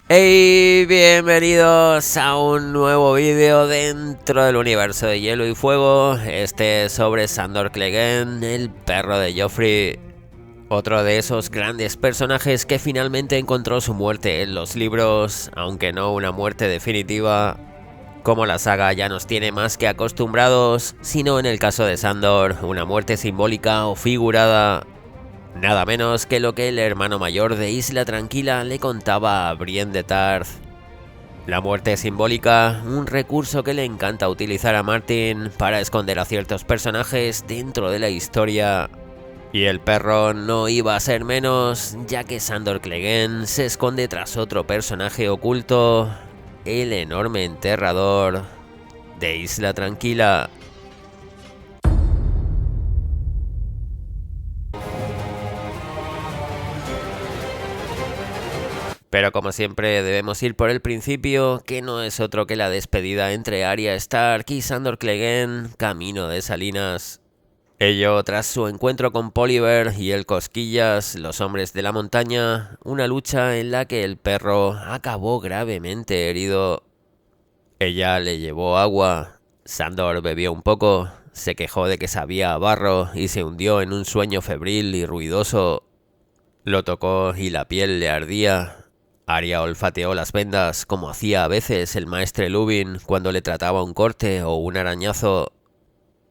Hey, bienvenidos a un nuevo vídeo dentro del universo de Hielo y Fuego. Este es sobre Sandor Clegane, el perro de Joffrey. Otro de esos grandes personajes que finalmente encontró su muerte en los libros, aunque no una muerte definitiva, como la saga ya nos tiene más que acostumbrados, sino en el caso de Sandor, una muerte simbólica o figurada. Nada menos que lo que el hermano mayor de Isla Tranquila le contaba a Brienne de Tarth. La muerte simbólica, un recurso que le encanta utilizar a Martin para esconder a ciertos personajes dentro de la historia. Y el perro no iba a ser menos, ya que Sandor Clegane se esconde tras otro personaje oculto, el enorme enterrador de Isla Tranquila. Pero como siempre debemos ir por el principio, que no es otro que la despedida entre Arya Stark y Sandor Clegane, camino de Salinas. Ello tras su encuentro con Polliver y el Cosquillas, los hombres de la montaña, una lucha en la que el perro acabó gravemente herido. Ella le llevó agua, Sandor bebió un poco, se quejó de que sabía a barro y se hundió en un sueño febril y ruidoso. Lo tocó y la piel le ardía. Arya olfateó las vendas como hacía a veces el maestre Lubin cuando le trataba un corte o un arañazo.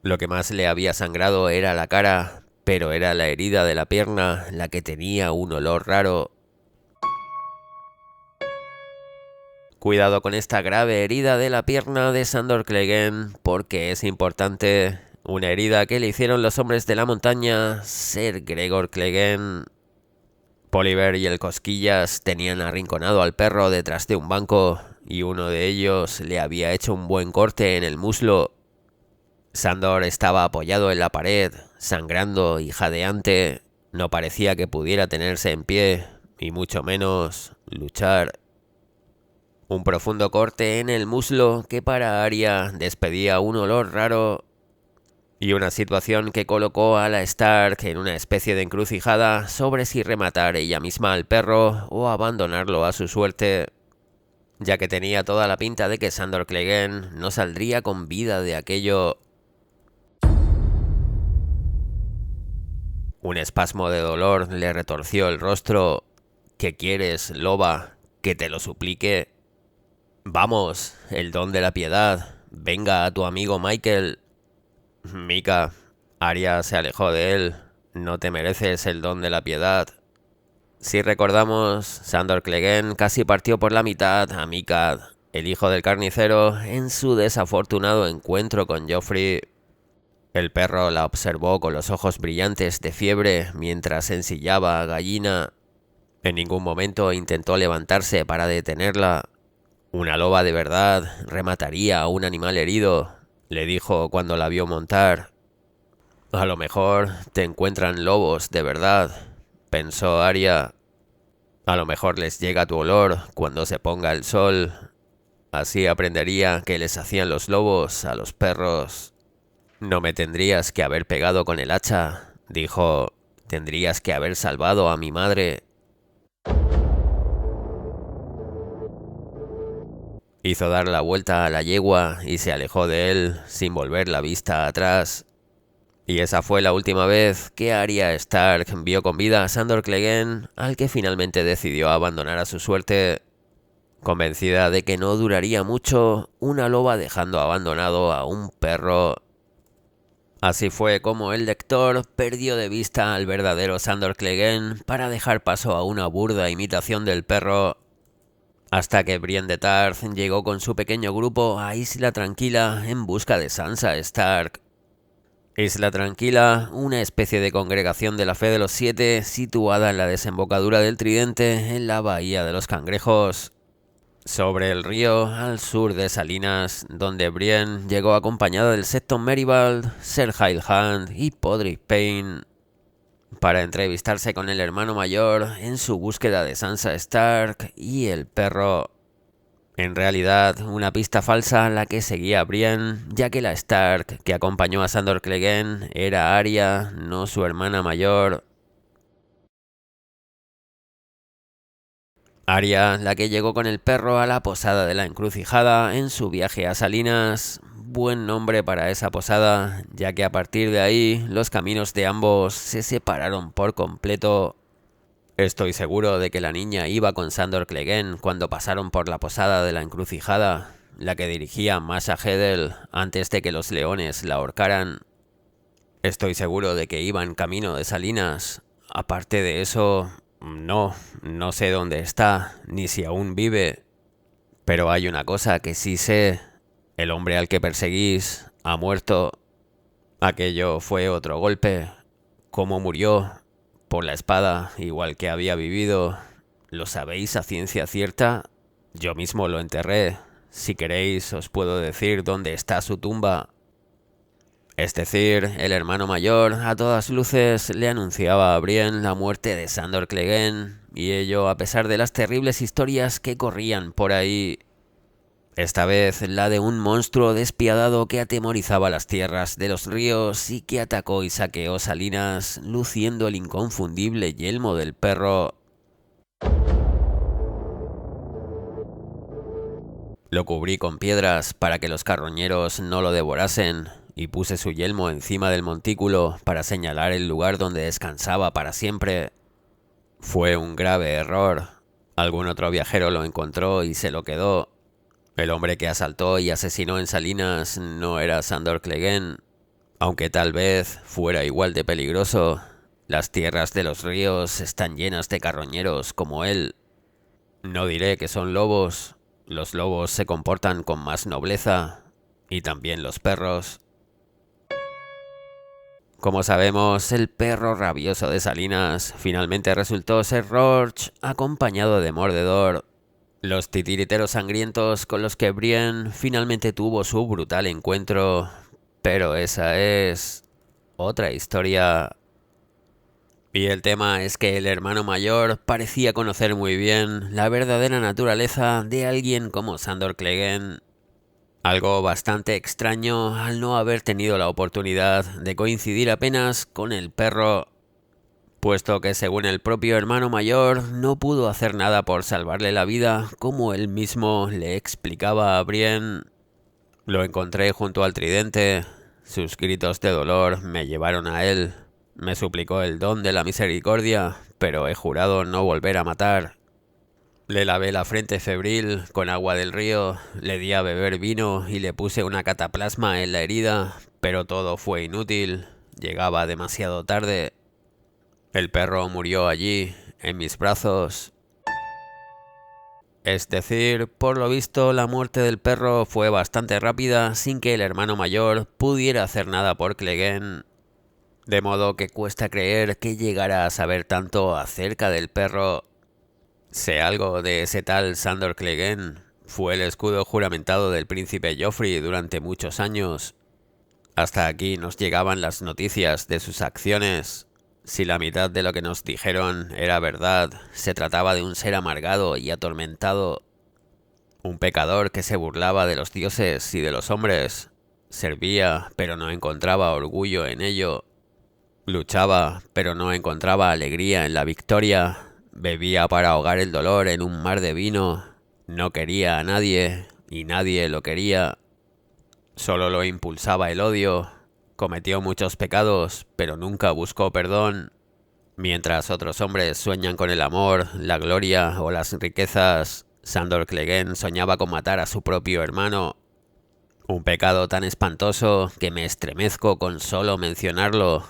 Lo que más le había sangrado era la cara, pero era la herida de la pierna la que tenía un olor raro. Cuidado con esta grave herida de la pierna de Sandor Clegane, porque es importante. Una herida que le hicieron los hombres de la montaña, Ser Gregor Clegane. Polliver y el Cosquillas tenían arrinconado al perro detrás de un banco, y uno de ellos le había hecho un buen corte en el muslo. Sandor estaba apoyado en la pared, sangrando y jadeante. No parecía que pudiera tenerse en pie, y mucho menos luchar. Un profundo corte en el muslo que para Arya despedía un olor raro, y una situación que colocó a la Stark en una especie de encrucijada sobre si rematar ella misma al perro o abandonarlo a su suerte, ya que tenía toda la pinta de que Sandor Clegane no saldría con vida de aquello. Un espasmo de dolor le retorció el rostro. ¿Qué quieres, loba? ¿Que te lo suplique? Vamos, el don de la piedad. Venga a tu amigo Michael. Mika. Arya se alejó de él. No te mereces el don de la piedad. Si recordamos, Sandor Clegane casi partió por la mitad a Mika, el hijo del carnicero, en su desafortunado encuentro con Joffrey. El perro la observó con los ojos brillantes de fiebre mientras ensillaba a Gallina. En ningún momento intentó levantarse para detenerla. Una loba de verdad remataría a un animal herido, le dijo cuando la vio montar. A lo mejor te encuentran lobos de verdad, pensó Arya. A lo mejor les llega tu olor cuando se ponga el sol. Así aprendería que les hacían los lobos a los perros. No me tendrías que haber pegado con el hacha, dijo. Tendrías que haber salvado a mi madre. Hizo dar la vuelta a la yegua y se alejó de él sin volver la vista atrás. Y esa fue la última vez que Arya Stark vio con vida a Sandor Clegane, al que finalmente decidió abandonar a su suerte. Convencida de que no duraría mucho, una loba dejando abandonado a un perro. Así fue como el lector perdió de vista al verdadero Sandor Clegane para dejar paso a una burda imitación del perro, hasta que Brienne de Tarth llegó con su pequeño grupo a Isla Tranquila en busca de Sansa Stark. Isla Tranquila, una especie de congregación de la Fe de los Siete situada en la desembocadura del Tridente en la Bahía de los Cangrejos, sobre el río al sur de Salinas, donde Brienne llegó acompañada del Septon Meribald, Ser Highland y Podrick Payne para entrevistarse con el hermano mayor en su búsqueda de Sansa Stark y el perro. En realidad, una pista falsa a la que seguía Brienne, ya que la Stark que acompañó a Sandor Clegane era Arya, no su hermana mayor. Arya, la que llegó con el perro a la posada de la encrucijada en su viaje a Salinas. Buen nombre para esa posada, ya que a partir de ahí los caminos de ambos se separaron por completo. Estoy seguro de que la niña iba con Sandor Clegane cuando pasaron por la posada de la encrucijada, la que dirigía Masha Hedel antes de que los leones la ahorcaran. Estoy seguro de que iba en camino de Salinas. Aparte de eso, no sé dónde está, ni si aún vive. Pero hay una cosa que sí sé. El hombre al que perseguís ha muerto. Aquello fue otro golpe. ¿Cómo murió? Por la espada, igual que había vivido. ¿Lo sabéis a ciencia cierta? Yo mismo lo enterré. Si queréis, os puedo decir dónde está su tumba. Es decir, el hermano mayor, a todas luces, le anunciaba a Brienne la muerte de Sandor Clegane, y ello a pesar de las terribles historias que corrían por ahí. Esta vez la de un monstruo despiadado que atemorizaba las tierras de los ríos y que atacó y saqueó Salinas, luciendo el inconfundible yelmo del perro. Lo cubrí con piedras para que los carroñeros no lo devorasen, y puse su yelmo encima del montículo para señalar el lugar donde descansaba para siempre. Fue un grave error. Algún otro viajero lo encontró y se lo quedó. El hombre que asaltó y asesinó en Salinas no era Sandor Clegane, aunque tal vez fuera igual de peligroso. Las tierras de los ríos están llenas de carroñeros como él. No diré que son lobos. Los lobos se comportan con más nobleza, y también los perros. Como sabemos, el perro rabioso de Salinas finalmente resultó ser Roach, acompañado de Mordedor, los titiriteros sangrientos con los que Brienne finalmente tuvo su brutal encuentro. Pero esa es otra historia. Y el tema es que el hermano mayor parecía conocer muy bien la verdadera naturaleza de alguien como Sandor Clegane. Algo bastante extraño al no haber tenido la oportunidad de coincidir apenas con el perro, puesto que según el propio hermano mayor no pudo hacer nada por salvarle la vida, como él mismo le explicaba a Brienne. Lo encontré junto al tridente. Sus gritos de dolor me llevaron a él. Me suplicó el don de la misericordia, pero he jurado no volver a matar. Le lavé la frente febril con agua del río, le di a beber vino y le puse una cataplasma en la herida, pero todo fue inútil. Llegaba demasiado tarde. El perro murió allí, en mis brazos. Es decir, por lo visto, la muerte del perro fue bastante rápida sin que el hermano mayor pudiera hacer nada por Clegane. De modo que cuesta creer que llegara a saber tanto acerca del perro. Sé algo de ese tal Sandor Clegane. Fue el escudo juramentado del príncipe Joffrey durante muchos años. Hasta aquí nos llegaban las noticias de sus acciones. Si la mitad de lo que nos dijeron era verdad, se trataba de un ser amargado y atormentado. Un pecador que se burlaba de los dioses y de los hombres. Servía, pero no encontraba orgullo en ello. Luchaba, pero no encontraba alegría en la victoria. Bebía para ahogar el dolor en un mar de vino. No quería a nadie, y nadie lo quería. Solo lo impulsaba el odio. Cometió muchos pecados, pero nunca buscó perdón. Mientras otros hombres sueñan con el amor, la gloria o las riquezas, Sandor Clegane soñaba con matar a su propio hermano. Un pecado tan espantoso que me estremezco con solo mencionarlo.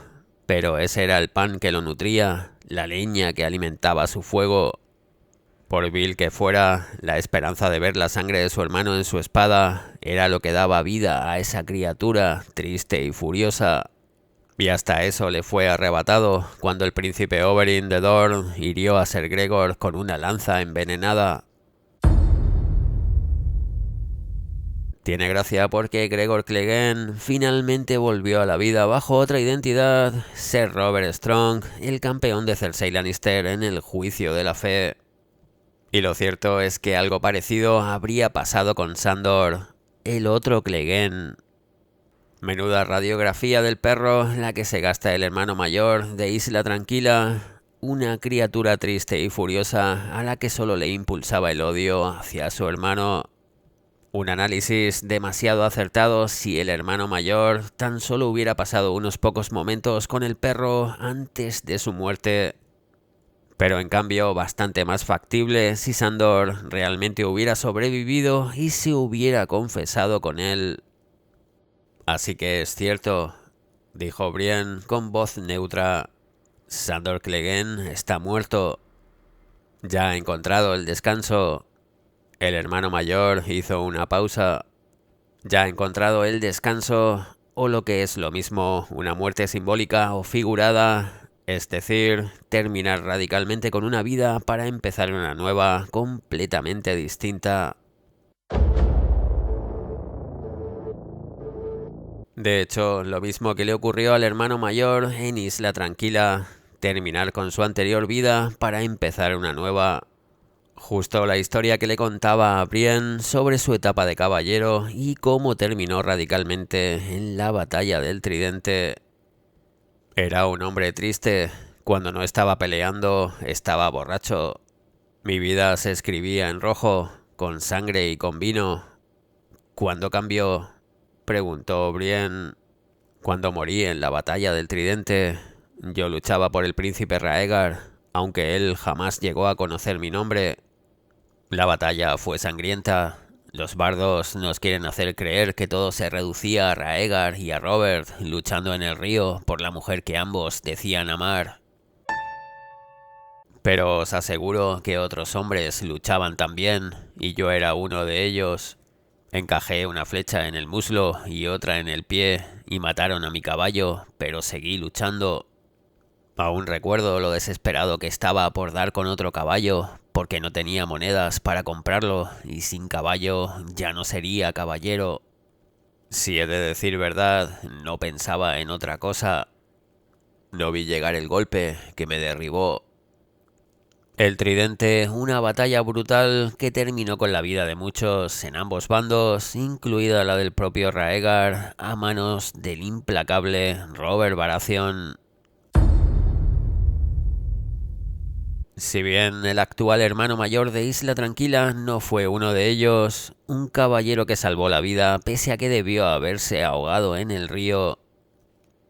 Pero ese era el pan que lo nutría, la leña que alimentaba su fuego. Por vil que fuera, la esperanza de ver la sangre de su hermano en su espada era lo que daba vida a esa criatura triste y furiosa. Y hasta eso le fue arrebatado cuando el príncipe Oberyn de Dorne hirió a Ser Gregor con una lanza envenenada. Tiene gracia porque Gregor Clegane finalmente volvió a la vida bajo otra identidad, Ser Robert Strong, el campeón de Cersei Lannister en el Juicio de la Fe. Y lo cierto es que algo parecido habría pasado con Sandor, el otro Clegane. Menuda radiografía del perro la que se gasta el hermano mayor de Isla Tranquila. una criatura triste y furiosa a la que solo le impulsaba el odio hacia su hermano. Un análisis demasiado acertado si el hermano mayor tan solo hubiera pasado unos pocos momentos con el perro antes de su muerte. Pero en cambio bastante más factible si Sandor realmente hubiera sobrevivido y se hubiera confesado con él. Así que es cierto, dijo Brienne con voz neutra. Sandor Clegane está muerto. Ya ha encontrado el descanso. El hermano mayor hizo una pausa. Ya ha encontrado el descanso, o lo que es lo mismo, una muerte simbólica o figurada. Es decir, terminar radicalmente con una vida para empezar una nueva, completamente distinta. De hecho, lo mismo que le ocurrió al hermano mayor en Isla Tranquila, terminar con su anterior vida para empezar una nueva. Justo la historia que le contaba a Brienne sobre su etapa de caballero y cómo terminó radicalmente en la batalla del Tridente. Era un hombre triste. Cuando no estaba peleando, estaba borracho. Mi vida se escribía en rojo, con sangre y con vino. ¿Cuándo cambió?, preguntó Brienne. Cuando morí en la batalla del Tridente, yo luchaba por el príncipe Raegar, aunque él jamás llegó a conocer mi nombre. La batalla fue sangrienta. Los bardos nos quieren hacer creer que todo se reducía a Raegar y a Robert luchando en el río por la mujer que ambos decían amar. Pero os aseguro que otros hombres luchaban también, y yo era uno de ellos. Encajé una flecha en el muslo y otra en el pie, y mataron a mi caballo, pero seguí luchando. Aún recuerdo lo desesperado que estaba por dar con otro caballo, porque no tenía monedas para comprarlo, y sin caballo ya no sería caballero. Si he de decir verdad, no pensaba en otra cosa. No vi llegar el golpe que me derribó. El Tridente, una batalla brutal que terminó con la vida de muchos en ambos bandos, incluida la del propio Raegar, a manos del implacable Robert Baratheon. Si bien el actual hermano mayor de Isla Tranquila no fue uno de ellos, un caballero que salvó la vida pese a que debió haberse ahogado en el río.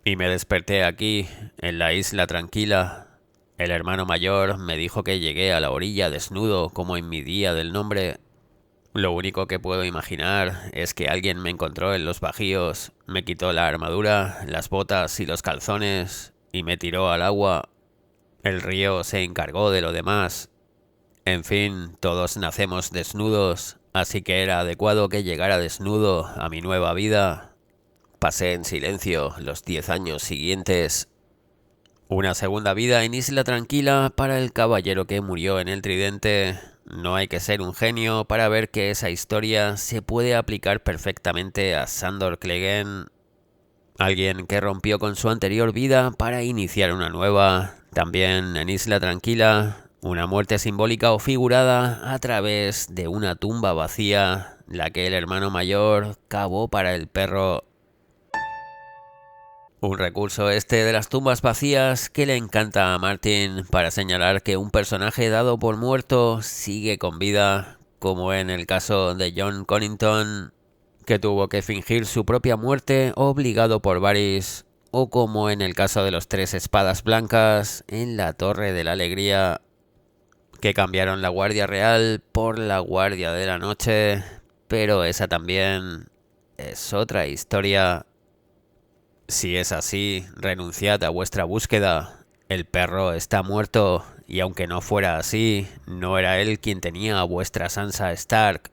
Y me desperté aquí, en la Isla Tranquila. El hermano mayor me dijo que llegué a la orilla desnudo como en mi día del nombre. Lo único que puedo imaginar es que alguien me encontró en los bajíos, me quitó la armadura, las botas y los calzones y me tiró al agua. El río se encargó de lo demás. En fin, todos nacemos desnudos, así que era adecuado que llegara desnudo a mi nueva vida. Pasé en silencio los 10 años siguientes. Una segunda vida en Isla Tranquila para el caballero que murió en el Tridente. No hay que ser un genio para ver que esa historia se puede aplicar perfectamente a Sandor Clegane. Alguien que rompió con su anterior vida para iniciar una nueva. También en Isla Tranquila, una muerte simbólica o figurada a través de una tumba vacía, la que el hermano mayor cavó para el perro. Un recurso este de las tumbas vacías que le encanta a Martin para señalar que un personaje dado por muerto sigue con vida, como en el caso de Jon Connington, que tuvo que fingir su propia muerte obligado por Varys, o como en el caso de los 3 espadas blancas en la Torre de la Alegría, que cambiaron la Guardia Real por la Guardia de la Noche, pero esa también es otra historia. Si es así, renunciad a vuestra búsqueda. El perro está muerto, y aunque no fuera así, no era él quien tenía a vuestra Sansa Stark.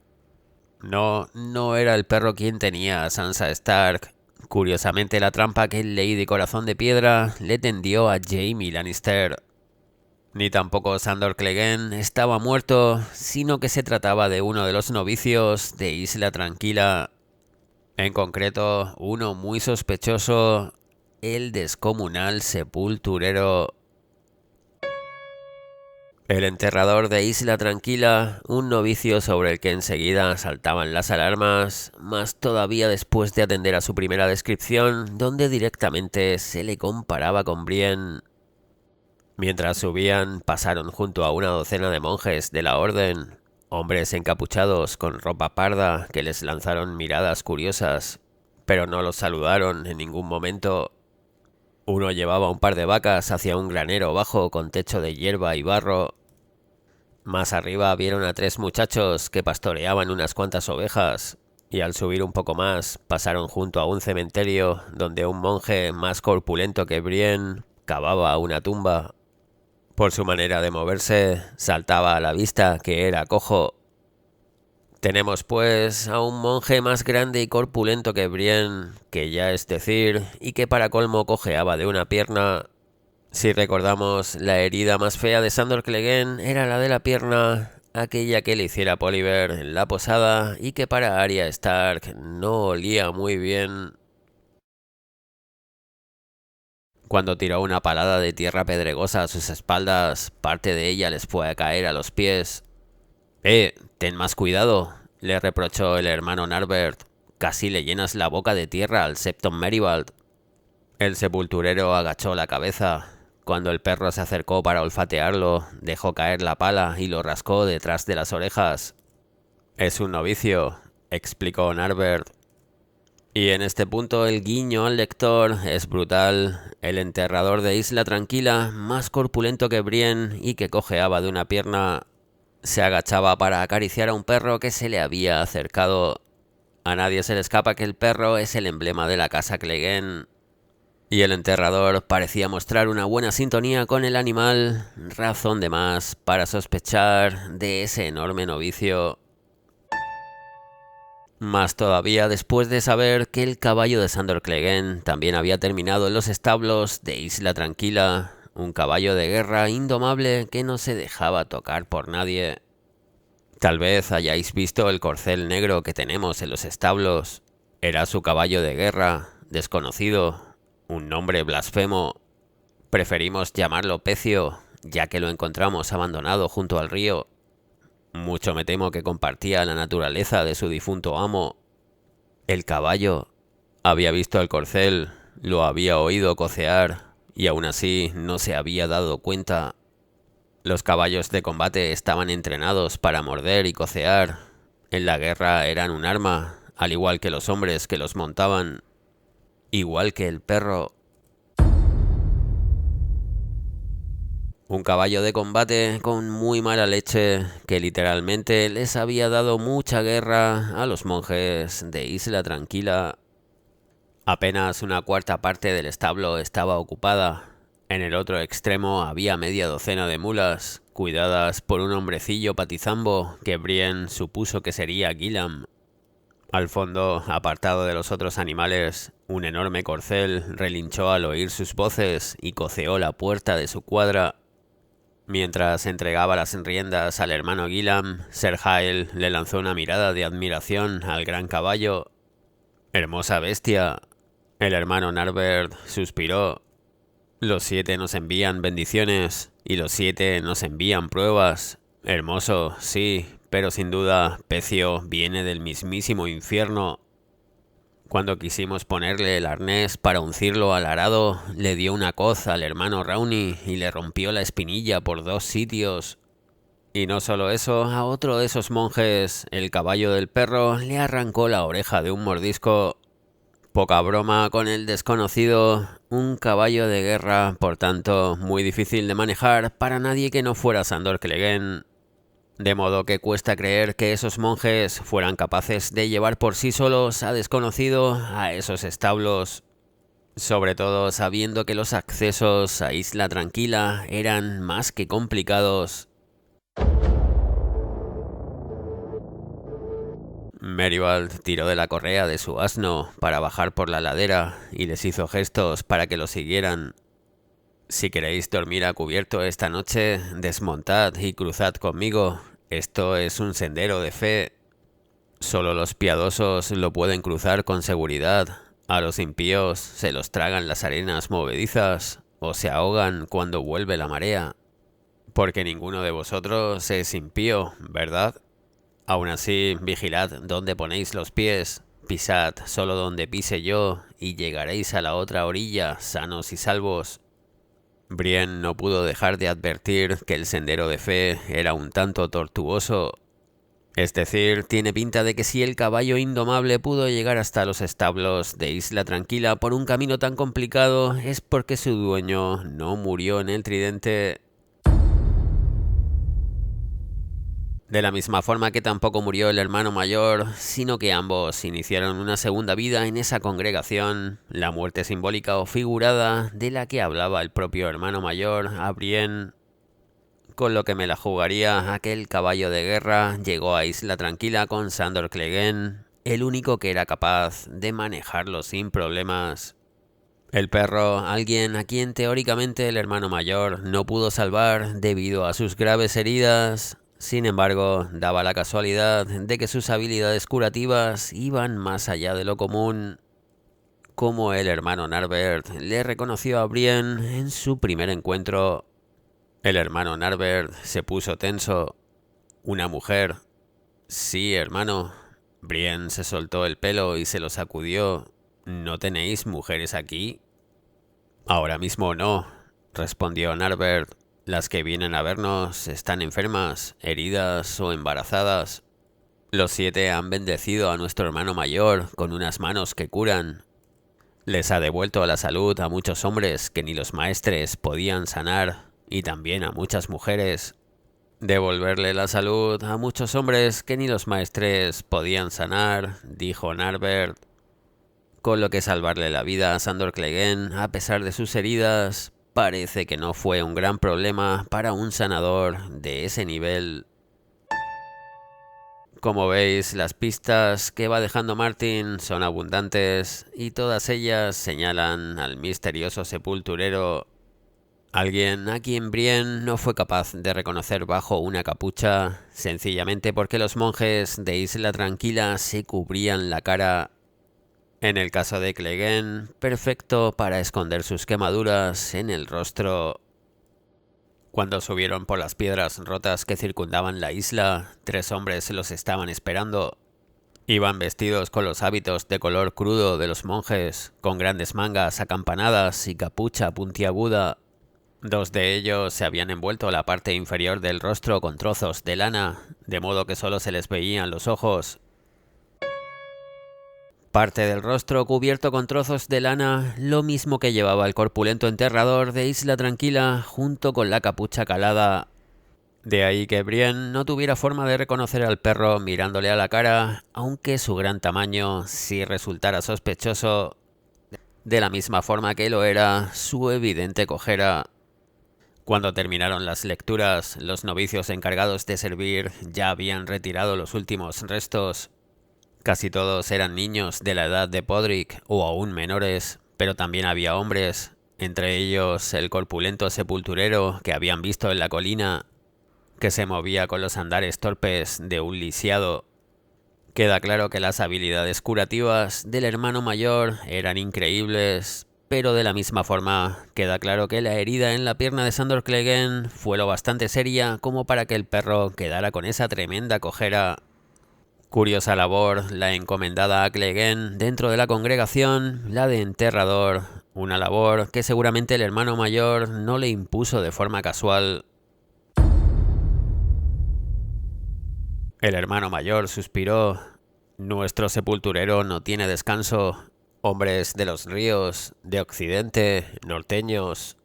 No era el perro quien tenía a Sansa Stark. Curiosamente, la trampa que el Lady Corazón de Piedra le tendió a Jaime Lannister. Ni tampoco Sandor Clegane estaba muerto, sino que se trataba de uno de los novicios de Isla Tranquila. En concreto, uno muy sospechoso, el descomunal sepulturero. El enterrador de Isla Tranquila, un novicio sobre el que enseguida saltaban las alarmas, más todavía después de atender a su primera descripción, donde directamente se le comparaba con Brienne. Mientras subían, pasaron junto a una docena de monjes de la orden, hombres encapuchados con ropa parda que les lanzaron miradas curiosas, pero no los saludaron en ningún momento. Uno llevaba un par de vacas hacia un granero bajo con techo de hierba y barro. Más arriba vieron a 3 muchachos que pastoreaban unas cuantas ovejas, y al subir un poco más pasaron junto a un cementerio donde un monje más corpulento que Brienne cavaba una tumba. Por su manera de moverse, saltaba a la vista que era cojo. Tenemos pues a un monje más grande y corpulento que Brienne, que ya es decir, y que para colmo cojeaba de una pierna. Si recordamos, la herida más fea de Sandor Clegane era la de la pierna, aquella que le hiciera Polliver en la posada y que para Arya Stark no olía muy bien. Cuando tiró una palada de tierra pedregosa a sus espaldas, parte de ella les fue a caer a los pies. Ten más cuidado, le reprochó el hermano Narbert. Casi le llenas la boca de tierra al Septon Merivald. El sepulturero agachó la cabeza. Cuando el perro se acercó para olfatearlo, dejó caer la pala y lo rascó detrás de las orejas. Es un novicio, explicó Narbert. Y en este punto el guiño al lector es brutal. El enterrador de Isla Tranquila, más corpulento que Brienne y que cojeaba de una pierna, se agachaba para acariciar a un perro que se le había acercado. A nadie se le escapa que el perro es el emblema de la casa Clegane. Y el enterrador parecía mostrar una buena sintonía con el animal, razón de más para sospechar de ese enorme novicio. Más todavía después de saber que el caballo de Sandor Clegane también había terminado en los establos de Isla Tranquila, un caballo de guerra indomable que no se dejaba tocar por nadie. Tal vez hayáis visto el corcel negro que tenemos en los establos. Era su caballo de guerra, desconocido. Un nombre blasfemo. Preferimos llamarlo Pecio, ya que lo encontramos abandonado junto al río. Mucho me temo que compartía la naturaleza de su difunto amo. El caballo había visto el corcel, lo había oído cocear, y aún así no se había dado cuenta. Los caballos de combate estaban entrenados para morder y cocear. En la guerra eran un arma, al igual que los hombres que los montaban. Igual que el perro. Un caballo de combate con muy mala leche que literalmente les había dado mucha guerra a los monjes de Isla Tranquila. Apenas una cuarta parte del establo estaba ocupada. En el otro extremo había media docena de mulas, cuidadas por un hombrecillo patizambo que Brienne supuso que sería Gillam. Al fondo, apartado de los otros animales, un enorme corcel relinchó al oír sus voces y coceó la puerta de su cuadra. Mientras entregaba las riendas al hermano Gillam, Ser Hael le lanzó una mirada de admiración al gran caballo. «Hermosa bestia». El hermano Narbert suspiró. «Los 7 nos envían bendiciones y los 7 nos envían pruebas. Hermoso, sí, pero sin duda Pecio viene del mismísimo infierno». Cuando quisimos ponerle el arnés para uncirlo al arado, le dio una coz al hermano Rauni y le rompió la espinilla por 2 sitios. Y no solo eso, a otro de esos monjes, el caballo del perro, le arrancó la oreja de un mordisco. Poca broma con el desconocido, un caballo de guerra, por tanto, muy difícil de manejar para nadie que no fuera Sandor Clegane. De modo que cuesta creer que esos monjes fueran capaces de llevar por sí solos a desconocido a esos establos, sobre todo sabiendo que los accesos a Isla Tranquila eran más que complicados. Merivald tiró de la correa de su asno para bajar por la ladera y les hizo gestos para que lo siguieran. «Si queréis dormir a cubierto esta noche, desmontad y cruzad conmigo. Esto es un sendero de fe. Solo los piadosos lo pueden cruzar con seguridad. A los impíos se los tragan las arenas movedizas o se ahogan cuando vuelve la marea. Porque ninguno de vosotros es impío, ¿verdad? Aún así, vigilad dónde ponéis los pies. Pisad solo donde pise yo y llegaréis a la otra orilla sanos y salvos». Brienne no pudo dejar de advertir que el sendero de fe era un tanto tortuoso. Es decir, tiene pinta de que si el caballo indomable pudo llegar hasta los establos de Isla Tranquila por un camino tan complicado es porque su dueño no murió en el tridente. De la misma forma que tampoco murió el hermano mayor, sino que ambos iniciaron una segunda vida en esa congregación, la muerte simbólica o figurada de la que hablaba el propio hermano mayor a Brienne. Con lo que me la jugaría, aquel caballo de guerra llegó a Isla Tranquila con Sandor Clegane, el único que era capaz de manejarlo sin problemas. El perro, alguien a quien teóricamente el hermano mayor no pudo salvar debido a sus graves heridas. Sin embargo, daba la casualidad de que sus habilidades curativas iban más allá de lo común. Como el hermano Narbert le reconoció a Brienne en su primer encuentro. El hermano Narbert se puso tenso. ¿Una mujer? Sí, hermano. Brienne se soltó el pelo y se lo sacudió. ¿No tenéis mujeres aquí? Ahora mismo no, respondió Narbert. Las que vienen a vernos están enfermas, heridas o embarazadas. Los 7 han bendecido a nuestro hermano mayor con unas manos que curan. Les ha devuelto la salud a muchos hombres que ni los maestres podían sanar, y también a muchas mujeres. Devolverle la salud a muchos hombres que ni los maestres podían sanar, dijo Narbert. Con lo que salvarle la vida a Sandor Clegane, a pesar de sus heridas, parece que no fue un gran problema para un sanador de ese nivel. Como veis, las pistas que va dejando Martin son abundantes y todas ellas señalan al misterioso sepulturero, alguien a quien Brienne no fue capaz de reconocer bajo una capucha, sencillamente porque los monjes de Isla Tranquila se cubrían la cara. En el caso de Clegane, perfecto para esconder sus quemaduras en el rostro. Cuando subieron por las piedras rotas que circundaban la isla, 3 hombres los estaban esperando. Iban vestidos con los hábitos de color crudo de los monjes, con grandes mangas acampanadas y capucha puntiaguda. 2 de ellos se habían envuelto la parte inferior del rostro con trozos de lana, de modo que solo se les veían los ojos. Parte del rostro cubierto con trozos de lana, lo mismo que llevaba el corpulento enterrador de Isla Tranquila junto con la capucha calada. De ahí que Brienne no tuviera forma de reconocer al perro mirándole a la cara, aunque su gran tamaño sí resultara sospechoso, de la misma forma que lo era su evidente cojera. Cuando terminaron las lecturas, los novicios encargados de servir ya habían retirado los últimos restos. Casi todos eran niños de la edad de Podrick o aún menores, pero también había hombres, entre ellos el corpulento sepulturero que habían visto en la colina, que se movía con los andares torpes de un lisiado. Queda claro que las habilidades curativas del hermano mayor eran increíbles, pero de la misma forma queda claro que la herida en la pierna de Sandor Clegane fue lo bastante seria como para que el perro quedara con esa tremenda cojera. Curiosa labor la encomendada a Clegane dentro de la congregación, la de enterrador, una labor que seguramente el hermano mayor no le impuso de forma casual. El hermano mayor suspiró. Nuestro sepulturero no tiene descanso. Hombres de los ríos, de Occidente, norteños,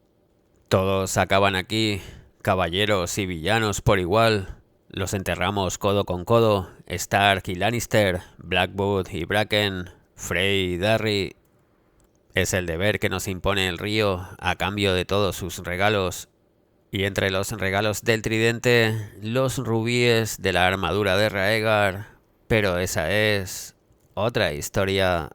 todos acaban aquí, caballeros y villanos por igual. Los enterramos codo con codo, Stark y Lannister, Blackwood y Bracken, Frey y Darry. Es el deber que nos impone el río a cambio de todos sus regalos. Y entre los regalos del tridente, los rubíes de la armadura de Raegar. Pero esa es otra historia.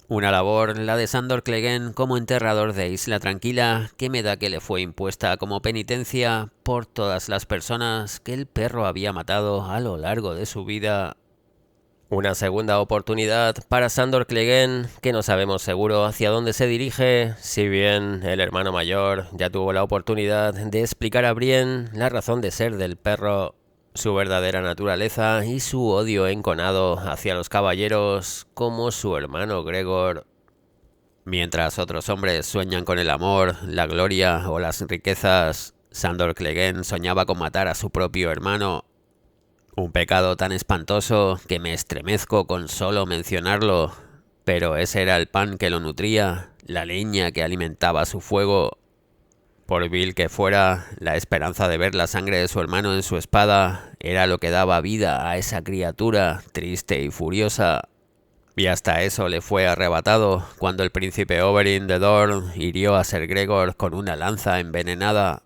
Una labor, la de Sandor Clegane como enterrador de Isla Tranquila, que me da que le fue impuesta como penitencia por todas las personas que el perro había matado a lo largo de su vida. Una segunda oportunidad para Sandor Clegane, que no sabemos seguro hacia dónde se dirige, si bien el hermano mayor ya tuvo la oportunidad de explicar a Brienne la razón de ser del perro, su verdadera naturaleza y su odio enconado hacia los caballeros como su hermano Gregor. Mientras otros hombres sueñan con el amor, la gloria o las riquezas, Sandor Clegane soñaba con matar a su propio hermano. Un pecado tan espantoso que me estremezco con solo mencionarlo. Pero ese era el pan que lo nutría, la leña que alimentaba su fuego. Por vil que fuera, la esperanza de ver la sangre de su hermano en su espada era lo que daba vida a esa criatura triste y furiosa. Y hasta eso le fue arrebatado cuando el príncipe Oberyn de Dorne hirió a Ser Gregor con una lanza envenenada.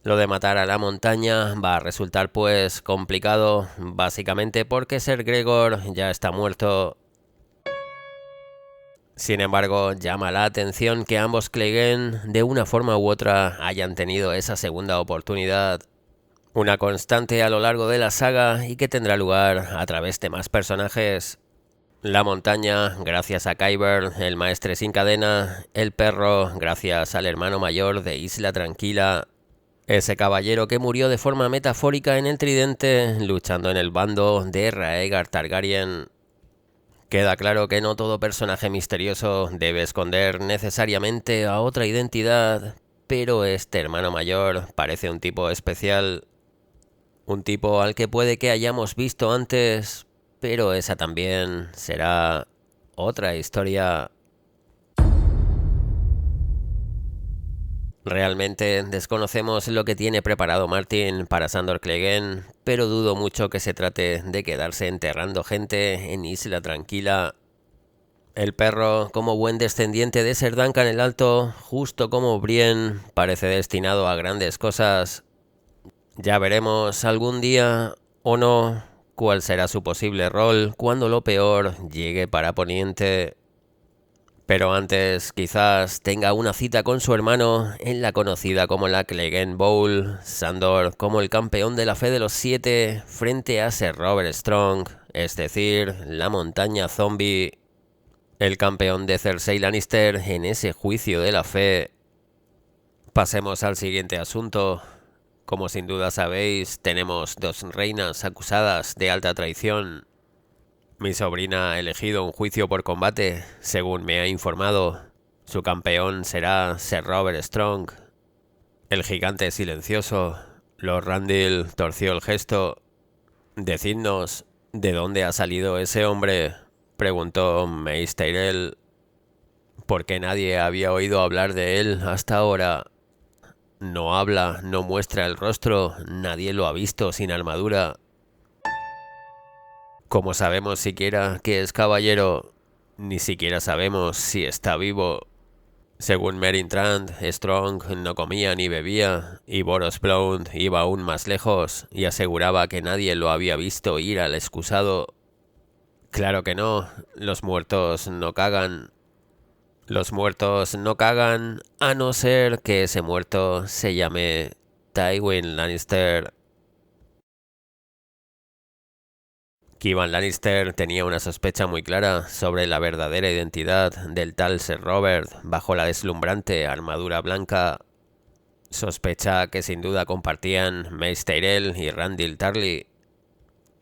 Lo de matar a la montaña va a resultar pues complicado, básicamente porque Ser Gregor ya está muerto. Sin embargo, llama la atención que ambos Clegane, de una forma u otra, hayan tenido esa segunda oportunidad. Una constante a lo largo de la saga y que tendrá lugar a través de más personajes. La montaña, gracias a Qyburn, el maestre sin cadena. El perro, gracias al hermano mayor de Isla Tranquila. Ese caballero que murió de forma metafórica en el tridente, luchando en el bando de Rhaegar Targaryen. Queda claro que no todo personaje misterioso debe esconder necesariamente a otra identidad, pero este hermano mayor parece un tipo especial. Un tipo al que puede que hayamos visto antes, pero esa también será otra historia. Realmente desconocemos lo que tiene preparado Martin para Sandor Clegane, pero dudo mucho que se trate de quedarse enterrando gente en Isla Tranquila. El perro, como buen descendiente de Ser Duncan el Alto, justo como Brienne, parece destinado a grandes cosas. Ya veremos algún día, o no, cuál será su posible rol cuando lo peor llegue para Poniente. Pero antes, quizás tenga una cita con su hermano en la conocida como la Clegane Bowl, Sandor como el campeón de la fe de los 7 frente a Ser Robert Strong, es decir, la montaña zombie, el campeón de Cersei Lannister en ese juicio de la fe. Pasemos al siguiente asunto. Como sin duda sabéis, tenemos 2 reinas acusadas de alta traición. Mi sobrina ha elegido un juicio por combate, según me ha informado. Su campeón será Ser Robert Strong. El gigante silencioso, Lord Randall, torció el gesto. Decidnos, ¿de dónde ha salido ese hombre?, preguntó Mace Tyrell. ¿Por qué nadie había oído hablar de él hasta ahora? No habla, no muestra el rostro, nadie lo ha visto sin armadura. ¿Cómo sabemos siquiera que es caballero? Ni siquiera sabemos si está vivo. Según Meryn Trant, Strong no comía ni bebía, y Boros Blount iba aún más lejos y aseguraba que nadie lo había visto ir al excusado. Claro que no, los muertos no cagan. Los muertos no cagan, a no ser que ese muerto se llame Tywin Lannister. Kevan Lannister tenía una sospecha muy clara sobre la verdadera identidad del tal Ser Robert bajo la deslumbrante armadura blanca. Sospecha que sin duda compartían Mace Tyrell y Randyll Tarly.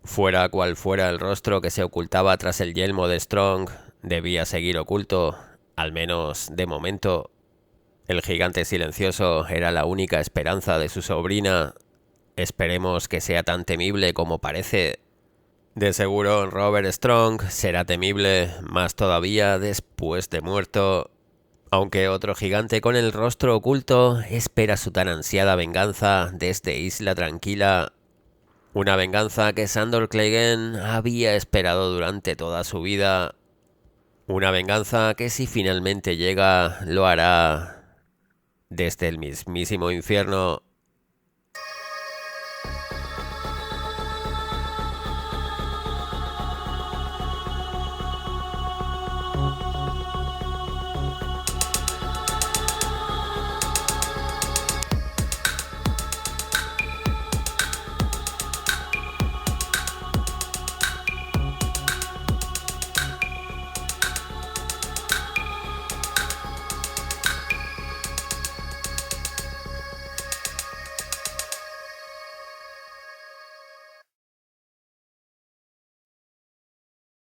Fuera cual fuera el rostro que se ocultaba tras el yelmo de Strong, debía seguir oculto, al menos de momento. El gigante silencioso era la única esperanza de su sobrina. Esperemos que sea tan temible como parece. De seguro Robert Strong será temible, más todavía después de muerto. Aunque otro gigante con el rostro oculto espera su tan ansiada venganza desde Isla Tranquila. Una venganza que Sandor Clegane había esperado durante toda su vida. Una venganza que si finalmente llega, lo hará desde el mismísimo infierno.